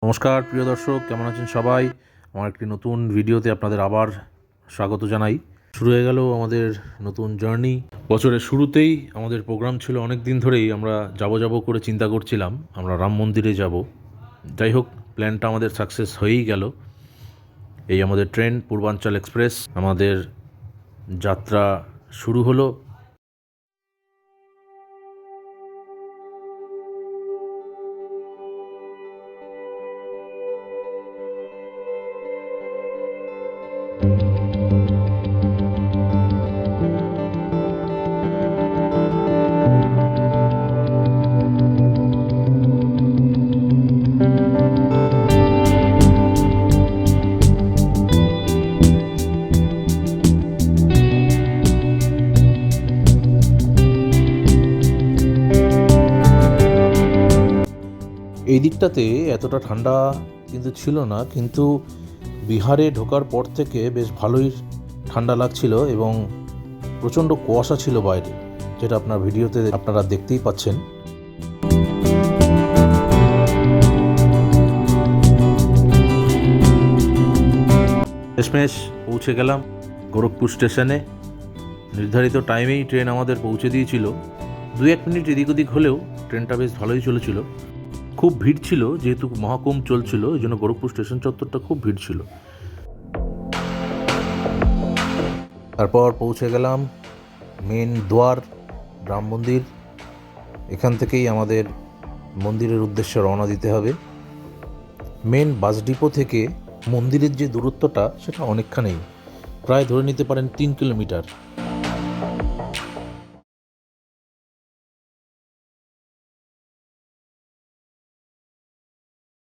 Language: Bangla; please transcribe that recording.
নমস্কার প্রিয় দর্শক, কেমন আছেন সবাই? আমার একটি নতুন ভিডিওতে আপনাদের আবার স্বাগত জানাই। শুরু হয়ে গেল আমাদের নতুন জার্নি। বছরের শুরুতেই আমাদের প্রোগ্রাম ছিল, অনেক দিন ধরেই আমরা যাব করে চিন্তা করছিলাম আমরা রাম মন্দিরে যাব। যাই হোক, প্ল্যানটা আমাদের সাকসেস হয়েই গেল। এই আমাদের ট্রেন পূর্বাঞ্চল এক্সপ্রেস, আমাদের যাত্রা শুরু হলো। এই দিকটাতে এতটা ঠান্ডা কিন্তু ছিল না, কিন্তু বিহারে ঢোকার পর থেকে বেশ ভালোই ঠান্ডা লাগছিল এবং প্রচণ্ড কুয়াশা ছিল বাইরে, যেটা আপনার ভিডিওতে আপনারা দেখতেই পাচ্ছেন। শেষমেশ পৌঁছে গেলাম গোরখপুর স্টেশনে। নির্ধারিত টাইমেই ট্রেন আমাদের পৌঁছে দিয়েছিল। 2-1 মিনিট এদিক ওদিক হলেও ট্রেনটা বেশ ভালোই চলেছিল। খুব ভিড় ছিল, যেহেতু মহাকুম্ভ চলছিল, এই জন্য গোরখপুর স্টেশন চত্বরটা খুব ভিড় ছিল। তারপর পৌঁছে গেলাম মেন দ্বার, রাম মন্দির। এখান থেকেই আমাদের মন্দিরের উদ্দেশ্যে রওনা দিতে হবে। মেন বাস ডিপো থেকে মন্দিরের যে দূরত্বটা সেটা অনেকখানি, প্রায় ধরে নিতে পারেন 3 কিলোমিটার।